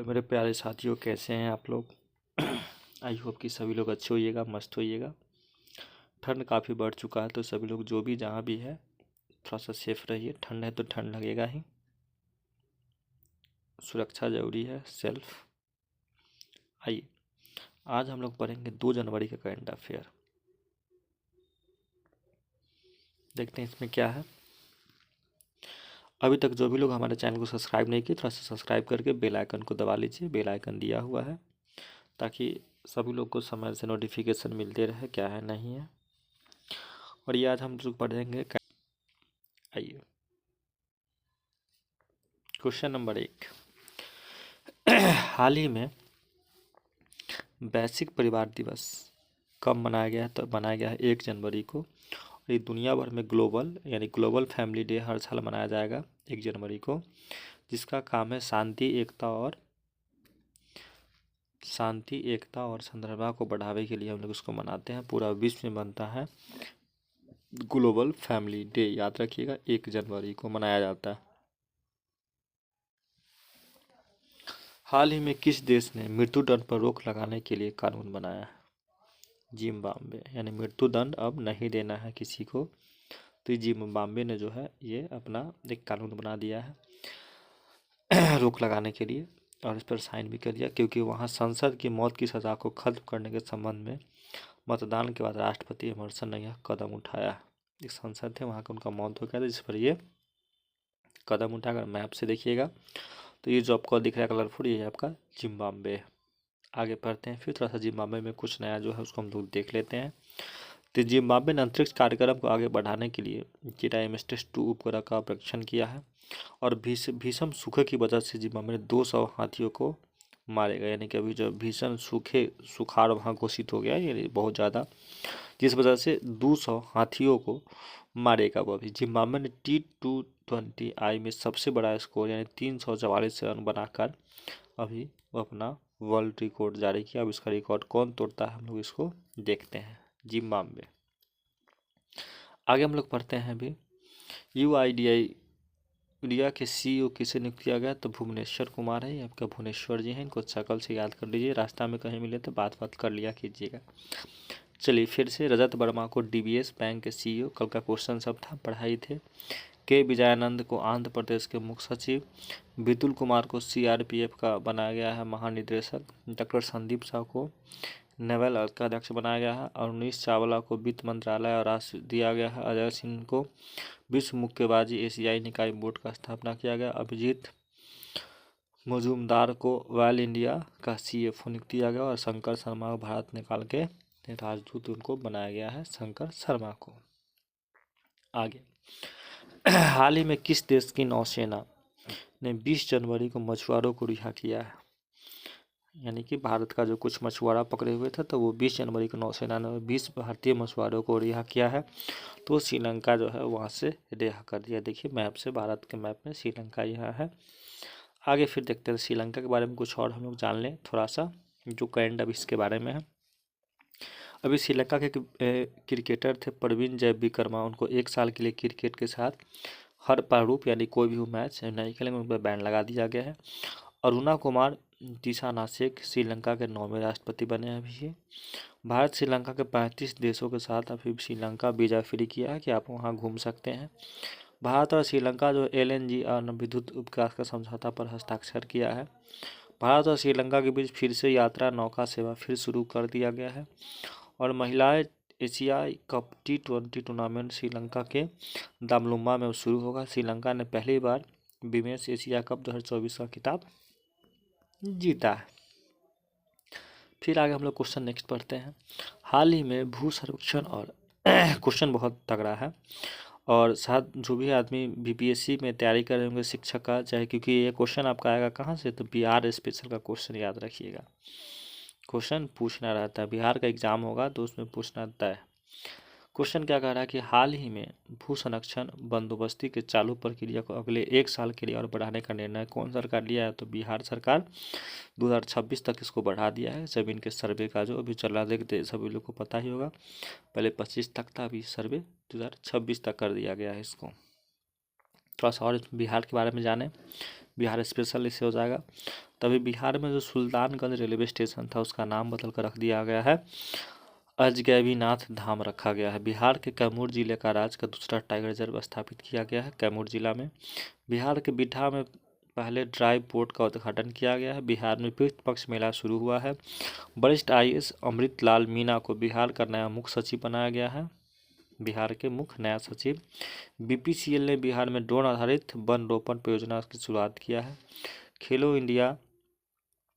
मेरे प्यारे साथियों, कैसे हैं आप लोग। आई होप कि सभी लोग अच्छे होइएगा, मस्त होइएगा। ठंड काफ़ी बढ़ चुका है तो सभी लोग जो भी जहाँ भी है थोड़ा सा सेफ रहिए। ठंड है तो ठंड लगेगा ही, सुरक्षा ज़रूरी है, सेल्फ। आइए आज हम लोग पढ़ेंगे 2 जनवरी का करंट अफेयर। देखते हैं इसमें क्या है। अभी तक जो भी लोग हमारे चैनल को सब्सक्राइब नहीं किए, थोड़ा सा सब्सक्राइब करके बेल आइकन को दबा लीजिए। बेल आइकन दिया हुआ है ताकि सभी लोग को समय से नोटिफिकेशन मिलते रहे क्या है नहीं है। और ये आज हम लोग पढ़ेंगे। आइए क्वेश्चन नंबर 1। हाल ही में वैश्विक परिवार दिवस कब मनाया गया है? तो मनाया गया है 1 जनवरी को। और ये दुनिया भर में ग्लोबल फैमिली डे हर साल मनाया जाएगा 1 जनवरी को, जिसका काम है शांति एकता और संदर्भता को बढ़ावे के लिए हम लोग इसको मनाते हैं। पूरा विश्व में बनता है ग्लोबल फैमिली डे। याद रखिएगा 1 जनवरी को मनाया जाता है। हाल ही में किस देश ने मृत्युदंड पर रोक लगाने के लिए कानून बनाया है? जिम्बाब्वे। यानी मृत्युदंड अब नहीं देना है किसी को, तो जिम्बाब्वे ने जो है ये अपना एक कानून बना दिया है रोक लगाने के लिए, और इस पर साइन भी कर दिया, क्योंकि वहाँ संसद की मौत की सज़ा को खत्म करने के संबंध में मतदान के बाद राष्ट्रपति एमर्सन ने यह कदम उठाया। एक संसद थे, वहाँ का उनका मौत हो गया था, जिस पर ये कदम उठाकर मैप से देखिएगा तो ये जो आपको दिख रहा है कलरफुल, ये आपका जिम्बाब्वे। आगे पढ़ते हैं, फिर थोड़ा सा जिम्बाब्वे में कुछ नया जो है उसको हम लोग देख लेते हैं। तो जिम्बाब्वे ने अंतरिक्ष कार्यक्रम को आगे बढ़ाने के लिए GMS-2 उपग्रह का परीक्षण किया है। और भीषण सूखे की वजह से जिम्बाब्वे ने 200 हाथियों को मारेगा। यानी कि अभी जो भीषण सुखाड़ वहाँ घोषित हो गया है, यानी बहुत ज़्यादा, जिस वजह से 200 हाथियों को मारेगा वो। अभी जिम्बाब्वे ने T20I में सबसे बड़ा स्कोर यानी 344 रन बनाकर अभी वो अपना वर्ल्ड रिकॉर्ड जारी किया। अब इसका रिकॉर्ड कौन तोड़ता है हम लोग इसको देखते हैं। जिम्बाब्वे। आगे हम लोग पढ़ते हैं अभी UIDAI इंडिया के CEO किसे नियुक्त किया गया? तो भुवनेश्वर कुमार है, ये आपका भुवनेश्वर जी हैं। इनको शकल से याद कर लीजिए, रास्ता में कहीं मिले तो बात कर लिया कीजिएगा। चलिए फिर से, रजत वर्मा को DBS बैंक के CEO। कल का क्वेश्चन सब था, पढ़ाई थे। के विजयानंद को आंध्र प्रदेश के मुख्य सचिव। विपुल कुमार को CRPF का बनाया गया है महानिदेशक। डॉक्टर संदीप साहू को नेवल का अध्यक्ष बनाया गया है। अवनीश चावला को वित्त मंत्रालय और राशि दिया गया है। अजय सिंह को विश्व मुक्केबाजी एशियाई निकाय बोर्ड का स्थापना किया गया। अभिजीत मजूमदार को ऑयल इंडिया का CFO नियुक्त किया गया। और शंकर शर्मा को भारत निकाल के राजदूत उनको बनाया गया है, शंकर शर्मा को। आगे हाल ही में किस देश की नौसेना ने 20 जनवरी को मछुआरों को रिहा किया है? यानी कि भारत का जो कुछ मछुआरा पकड़े हुए थे, तो वो 20 जनवरी को नौसेना ने 20 भारतीय मछुआरों को रिहा किया है। तो श्रीलंका जो है वहाँ से रिहा कर दिया। देखिए मैप से, भारत के मैप में श्रीलंका यहाँ है। आगे फिर देखते हैं श्रीलंका के बारे में कुछ और हम लोग जान लें थोड़ा सा, जो करंट अभी इसके बारे में है। अभी श्रीलंका के क्रिकेटर थे प्रवीण जयविक्रमा। उनको 1 साल के लिए क्रिकेट के साथ हर प्रारूप यानी कोई भी मैच नहीं खेलेंगे, उन पर बैन लगा दिया गया है। अरुणा कुमार दिसानासेक श्रीलंका के 9वें राष्ट्रपति बने हैं अभी ये। भारत श्रीलंका के 35 देशों के साथ अभी श्रीलंका वीज़ा फ्री किया है कि आप वहाँ घूम सकते हैं। भारत और श्रीलंका जो LNG और विद्युत उपविकास का समझौता पर हस्ताक्षर किया है। भारत और श्रीलंका के बीच फिर से यात्रा नौका सेवा फिर शुरू कर दिया गया है। और महिलाएं एशियाई कप T20 टूर्नामेंट श्रीलंका के दामलुम्मा में शुरू होगा। श्रीलंका ने पहली बार विमेंस एशिया कप 2024 का खिताब जीता है। फिर आगे हम लोग क्वेश्चन नेक्स्ट पढ़ते हैं। हाल ही में भू सर्वेक्षण और क्वेश्चन बहुत तगड़ा है, और साथ जो भी आदमी BPSC में तैयारी कर रहे होंगे शिक्षक का, चाहे, क्योंकि ये क्वेश्चन आपका आएगा कहाँ से, तो बिहार स्पेशल का क्वेश्चन याद रखिएगा। क्वेश्चन पूछना रहता है, बिहार का एग्जाम होगा तो उसमें पूछना तय है। क्वेश्चन क्या कह रहा है कि हाल ही में भू संरक्षण बंदोबस्ती के चालू प्रक्रिया को अगले 1 साल के लिए और बढ़ाने का निर्णय कौन सरकार लिया है? तो बिहार सरकार 2026 तक इसको बढ़ा दिया है। ज़मीन के सर्वे का जो अभी चल रहा है, देखते सभी लोग को पता ही होगा, पहले 25 तक था, अभी सर्वे 2026 तक कर दिया गया है इसको। थोड़ा सा और बिहार के बारे में जाने, बिहार स्पेशल इससे हो जाएगा। तभी बिहार में जो सुल्तानगंज रेलवे स्टेशन था उसका नाम बदल कर रख दिया गया है अजगैबीनाथ धाम रखा गया है। बिहार के कैमूर जिले का राज्य का दूसरा टाइगर रिजर्व स्थापित किया गया है कैमूर जिला में। बिहार के बिठा में पहले ड्राई पोर्ट का उद्घाटन किया गया है। बिहार में पितृ पक्ष मेला शुरू हुआ है। वरिष्ठ IAS अमृतलाल मीना को बिहार का नया मुख्य सचिव बनाया गया है। बिहार के मुख्य नया सचिव। BPCL ने बिहार में ड्रोन आधारित वन रोपण परियोजना की शुरुआत किया है। खेलो इंडिया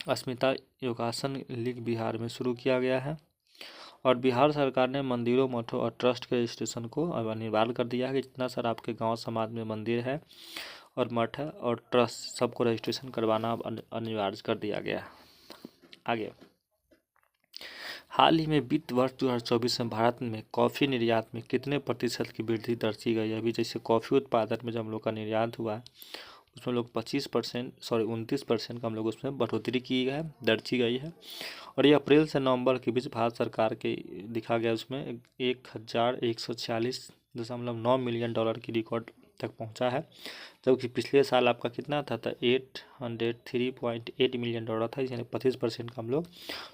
अस्मिता योगासन लीग बिहार में शुरू किया गया है। और बिहार सरकार ने मंदिरों, मठों और ट्रस्ट के रजिस्ट्रेशन को अब अनिवार्य कर दिया है कि जितना सर आपके गांव समाज में मंदिर है और मठ है और ट्रस्ट सबको रजिस्ट्रेशन करवाना अब अनिवार्य कर दिया गया है। आगे, हाल ही में वित्त वर्ष 2024 में भारत में कॉफ़ी निर्यात में कितने प्रतिशत की वृद्धि दर्ज की गई है? अभी जैसे कॉफ़ी उत्पादन में जब हम लोग का निर्यात हुआ है उसमें लोग 29% का हम लोग उसमें बढ़ोतरी की है, दर्ज की गई है। और ये अप्रैल से नवंबर के बीच भारत सरकार के दिखा गया उसमें 1146.9 मिलियन डॉलर की रिकॉर्ड तक पहुंचा है, जबकि पिछले साल आपका कितना था 803.8 मिलियन डॉलर था, यानी 25% का हम लोग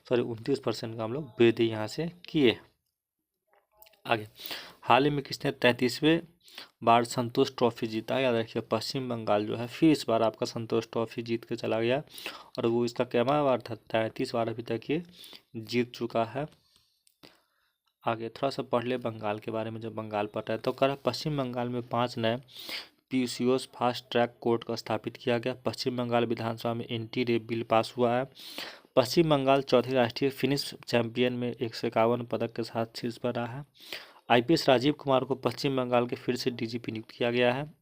29% का हम लोग वृद्धि यहाँ से किए। आगे, हाल ही में किसने 33वें बार संतोष ट्रॉफी जीता है? याद रखिए पश्चिम बंगाल जो है फिर इस बार आपका संतोष ट्रॉफी जीत के चला गया और वो इसका कैमा बार था 33 बार अभी तक ये जीत चुका है। आगे थोड़ा सा पढ़ ले बंगाल के बारे में, जब बंगाल पढ़ रहा है तो कह रहा पश्चिम बंगाल में 5 नए PCOS फास्ट ट्रैक कोर्ट का स्थापित किया गया। पश्चिम बंगाल विधानसभा में एंटी रेप बिल पास हुआ है। पश्चिम बंगाल चौथी राष्ट्रीय फिनिश चैंपियन में 151 पदक के साथ शीर्ष पर रहा है। IPS राजीव कुमार को पश्चिम बंगाल के फिर से DGP नियुक्त किया गया है।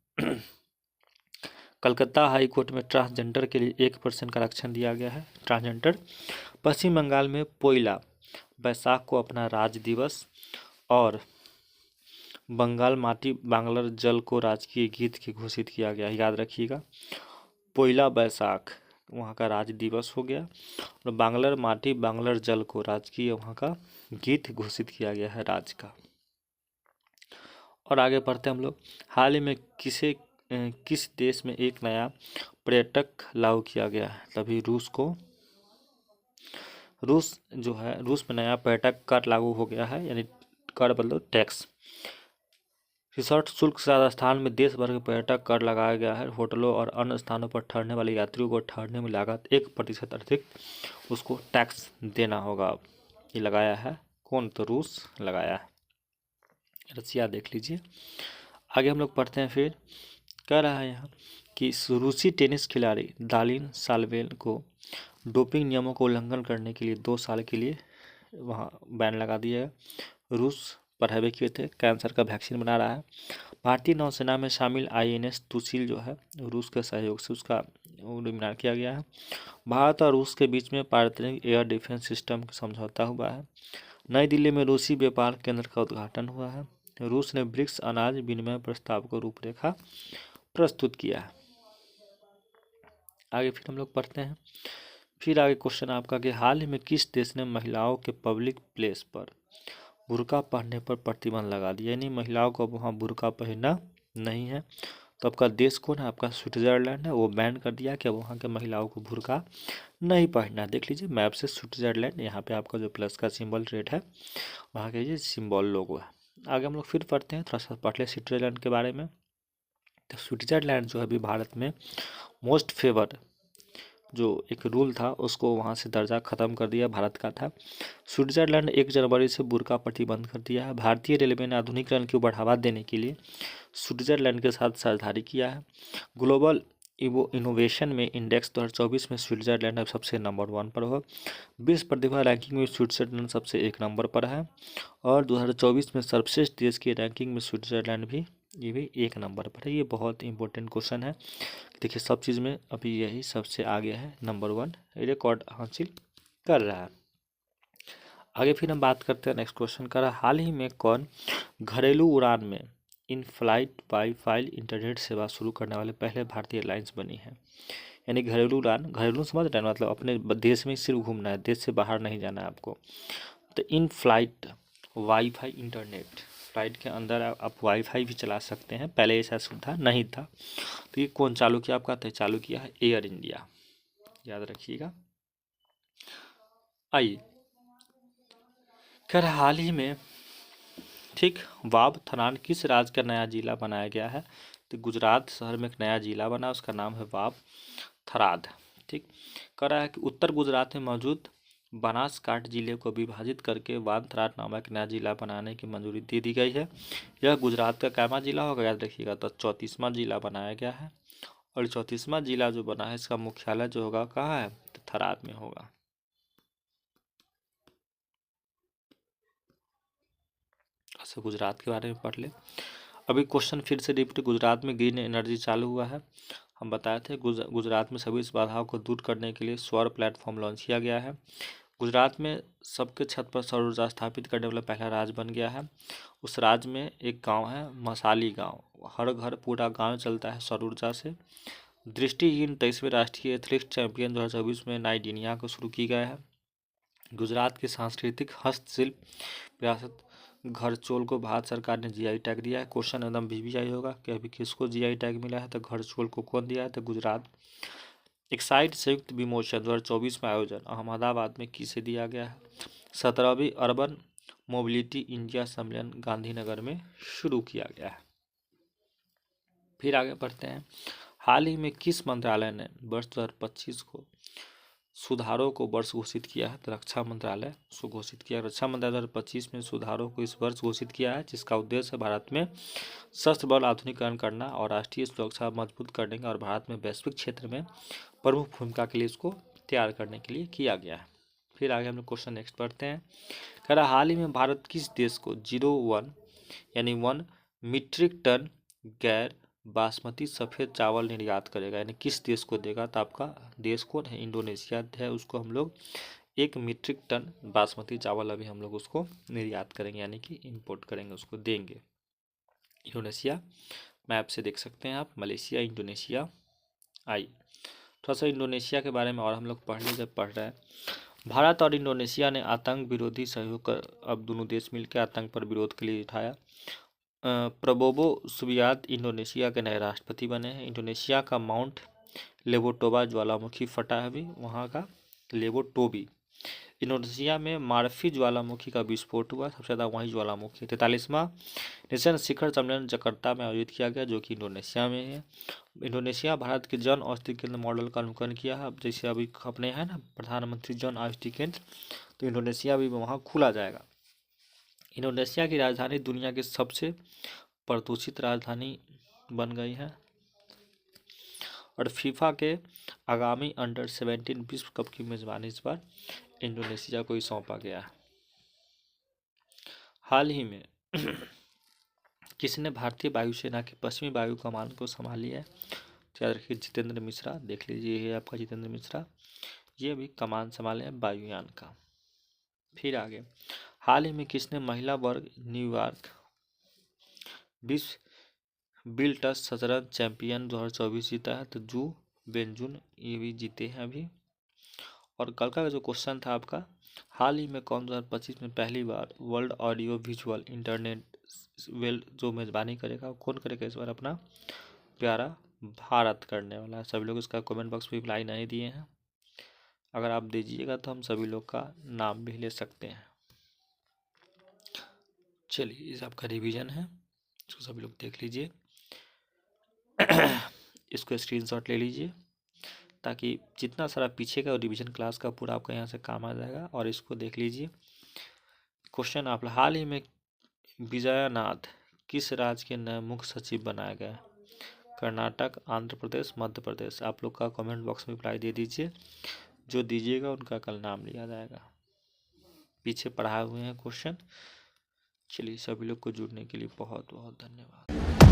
कलकत्ता हाई कोर्ट में ट्रांसजेंडर के लिए 1% का आरक्षण दिया गया है। ट्रांसजेंडर पश्चिम बंगाल में पोइला बैसाख को अपना राज्य दिवस और बंगाल माटी बांग्लार जल को राजकीय गीत की घोषित किया गया। याद रखिएगा पोइला बैसाख वहाँ का राज्य दिवस हो गया और बांग्लार माटी बांग्लार जल को राजकीय वहाँ का गीत घोषित किया गया है राज्य का। और आगे पढ़ते हैं हम लोग, हाल ही में किस देश में एक नया पर्यटक लागू किया गया है? तभी रूस में नया पर्यटक कर लागू हो गया है, यानी कर बदलो टैक्स। रिसोर्ट शुल्क से राजस्थान में देश भर के पर्यटक कर लगाया गया है। होटलों और अन्य स्थानों पर ठहरने वाले यात्रियों को ठहरने में लागत 1% अधिक उसको टैक्स देना होगा। अब ये लगाया है कौन? तो रूस लगाया है। रसिया देख लीजिए। आगे हम लोग पढ़ते हैं, फिर कह रहा है यहाँ कि रूसी टेनिस खिलाड़ी दालिन साल्वेल को डोपिंग नियमों का उल्लंघन करने के लिए 2 साल के लिए वहाँ बैन लगा दिया है। रूस पढ़ावे किए थे, कैंसर का वैक्सीन बना रहा है। भारतीय नौसेना में शामिल INS तुसिल जो है रूस के सहयोग से उसका निर्माण किया गया है। भारत और रूस के बीच में पारंपरिक एयर डिफेंस सिस्टम का समझौता हुआ है। नई दिल्ली में रूसी व्यापार केंद्र का उद्घाटन हुआ है। रूस ने ब्रिक्स अनाज विनिमय प्रस्ताव को रूपरेखा प्रस्तुत किया है। आगे फिर हम लोग पढ़ते हैं, फिर आगे क्वेश्चन आपका कि हाल ही में किस देश ने महिलाओं के पब्लिक प्लेस पर बुर्का पहनने पर प्रतिबंध लगा दिया, यानी महिलाओं को वहाँ बुर्का पहनना नहीं है। तो आपका देश कौन है? आपका स्विट्जरलैंड है। वो बैन कर दिया कि वहाँ के महिलाओं को बुर्का नहीं पहनना। देख लीजिए मैप से स्विट्जरलैंड, यहाँ पे आपका जो प्लस का सिंबल रेड है वहाँ का ये सिंबल लोगो है। आगे हम लोग फिर पढ़ते हैं, थोड़ा सा पढ़ लें स्विट्जरलैंड के बारे में। तो स्विट्जरलैंड जो है अभी भारत में मोस्ट फेवर्ड जो एक रूल था उसको वहाँ से दर्जा ख़त्म कर दिया, भारत का था। स्विट्जरलैंड 1 जनवरी से बुर्का प्रतिबंध कर दिया है। भारतीय रेलवे ने आधुनिकीकरण को बढ़ावा देने के लिए स्विट्जरलैंड के साथ साझेदारी किया है। ग्लोबल इनोवेशन में इंडेक्स 2024 में स्विट्जरलैंड अब सबसे नंबर 1 पर हो। विश्व प्रतिभा रैंकिंग में स्विट्जरलैंड सबसे 1 नंबर पर है और 2024 में सर्वश्रेष्ठ देश की रैंकिंग में स्विट्जरलैंड भी 1 नंबर पर है। ये बहुत इंपॉर्टेंट क्वेश्चन है। देखिए सब चीज़ में अभी यही सबसे आगे है, नंबर 1 रिकॉर्ड हासिल कर रहा है। आगे फिर हम बात करते हैं, नेक्स्ट क्वेश्चन कर रहा है, हाल ही में कौन घरेलू उड़ान में इन फ्लाइट वाईफाई इंटरनेट सेवा शुरू करने वाले पहले भारतीय एयरलाइंस बनी है? यानी घरेलू उड़ान, घरेलू समझ रहे हैं मतलब अपने देश में सिर्फ घूमना है, देश से बाहर नहीं जाना है आपको। तो in flight wifi internet flight के अंदर आप वाईफाई भी चला सकते हैं, पहले ऐसा सुविधा नहीं था। तो ये कौन चालू किया आपका? तो चालू किया है एयर इंडिया, याद रखिएगा। आइए, खैर हाल ही में ठीक वाव थरान किस राज्य का नया जिला बनाया गया है? तो गुजरात शहर में एक नया जिला बना, उसका नाम है वाव थराद। ठीक, कह रहा है कि उत्तर गुजरात में मौजूद बनासकांठा जिले को विभाजित करके वानथराद नामक नया जिला बनाने की मंजूरी दे दी गई है। यह गुजरात का कैमा जिला होगा? याद रखिएगा, तो 34वां जिला बनाया गया है। और 34वां जिला जो बना है इसका मुख्यालय जो होगा कहाँ है? तो थराद में होगा। ऐसे गुजरात के बारे में पढ़ ले। अभी क्वेश्चन फिर से रिपीट, गुजरात में ग्रीन एनर्जी चालू हुआ है। हम बताए थे गुजरात में सभी इस बाधाओं को दूर करने के लिए सौर प्लेटफॉर्म लॉन्च किया गया है। गुजरात में सबके छत पर सौर ऊर्जा स्थापित करने वाला पहला राज्य बन गया है। उस राज्य में एक गांव है मसाली गांव, हर घर पूरा गांव चलता है सौर ऊर्जा से। दृष्टिहीन 23वें राष्ट्रीय एथलेटिक्स चैंपियन 2024 में नई दुनिया को शुरू की गया है। गुजरात की सांस्कृतिक हस्तशिल्प विरासत घरचोल को भारत सरकार ने जीआई टैग दिया है। क्वेश्चन एकदम वीवीआई होगा कि अभी किसको जीआई टैग मिला है? तो घरचोल को कौन दिया है? तो गुजरात। एक्साइड संयुक्त विमोचन 2024 में आयोजन अहमदाबाद में किसे दिया गया है? 17वीं अर्बन मोबिलिटी इंडिया सम्मेलन गांधीनगर में शुरू किया गया है। फिर आगे बढ़ते हैं। हाल ही में किस मंत्रालय ने वर्ष 2025 को सुधारों को वर्ष घोषित किया है? तो रक्षा मंत्रालय उसको घोषित किया। रक्षा मंत्रालय 2025 में सुधारों को इस वर्ष घोषित किया है, जिसका उद्देश्य है भारत में सशस्त्र बल आधुनिकीकरण करना और राष्ट्रीय सुरक्षा मजबूत करने का और भारत में वैश्विक क्षेत्र में प्रमुख भूमिका के लिए इसको तैयार करने के लिए किया गया है। फिर आगे हम लोग क्वेश्चन नेक्स्ट पढ़ते हैं। कह रहा हाल ही में भारत किस देश को 01 यानी 1 मीट्रिक टन गैर बासमती सफ़ेद चावल निर्यात करेगा? यानी किस देश को देगा? तो आपका देश कौन है? इंडोनेशिया है। उसको हम लोग 1 मीट्रिक टन बासमती चावल अभी हम लोग उसको निर्यात करेंगे, यानी कि इंपोर्ट करेंगे, उसको देंगे। इंडोनेशिया मैप से देख सकते हैं आप, मलेशिया, इंडोनेशिया। आई थोड़ा सा इंडोनेशिया के बारे में और हम लोग पढ़ रहे हैं। भारत और इंडोनेशिया ने आतंक विरोधी सहयोग कर अब दोनों देश मिलकर आतंक पर विरोध के लिए उठाया। प्रबोवो सुबियांतो इंडोनेशिया के नए राष्ट्रपति बने हैं। इंडोनेशिया का माउंट लेवोटोबा ज्वालामुखी फटा है अभी, वहाँ का लेवोटोबी। इंडोनेशिया में मारफी ज्वालामुखी का विस्फोट हुआ, सबसे ज़्यादा वही ज्वालामुखी। 43वां नेशन शिखर सम्मेलन जकार्ता में आयोजित किया गया, जो कि इंडोनेशिया में है। इंडोनेशिया भारत के जन औषधि केंद्र मॉडल का अनुकरण किया है। अब जैसे अभी अपने है ना प्रधानमंत्री जन औषधि केंद्र, तो इंडोनेशिया भी वहाँ खुला जाएगा। इंडोनेशिया की राजधानी दुनिया की सबसे प्रदूषित राजधानी बन गई है। और फीफा के आगामी अंडर-17 विश्व कप की मेजबानी इस बार इंडोनेशिया को ही सौंपा गया है। हाल ही में किसने भारतीय वायुसेना की पश्चिमी वायु कमान को संभाली है? याद रखिए जितेंद्र मिश्रा, देख लीजिए ये आपका जितेंद्र मिश्रा, ये अभी कमान संभाले हैं वायुयान का। फिर आगे, हाल ही में किसने महिला वर्ग न्यूयॉर्क विश्व बिल टस शतरंज चैंपियन 2024 जीता है? तो जू बेंजुन ये भी जीते हैं अभी। और कल का जो क्वेश्चन था आपका, हाल ही में कौन 2025 में पहली बार वर्ल्ड ऑडियो विजुअल इंटरनेट जो मेजबानी करेगा, कौन करेगा इस बार? अपना प्यारा भारत करने वाला है। सभी लोग इसका कमेंट बॉक्स में रिप्लाई नहीं दिए हैं, अगर आप दीजिएगा तो हम सभी लोग का नाम भी ले सकते हैं। चलिए, इस आपका रिवीजन है, इसको सभी लोग देख लीजिए। इसको स्क्रीनशॉट ले लीजिए, ताकि जितना सारा पीछे का रिवीजन क्लास का पूरा आपका यहाँ से काम आ जाएगा। और इसको देख लीजिए। क्वेश्चन आप, हाल ही में विजयनाथ किस राज्य के नए मुख्य सचिव बनाया गया? कर्नाटक, आंध्र प्रदेश, मध्य प्रदेश। आप लोग का कमेंट बॉक्स में रिप्लाई दे दीजिए, जो दीजिएगा उनका कल नाम लिया जाएगा। पीछे पढ़ाए हुए हैं क्वेश्चन। चलिए, सभी लोग को जुड़ने के लिए बहुत बहुत धन्यवाद।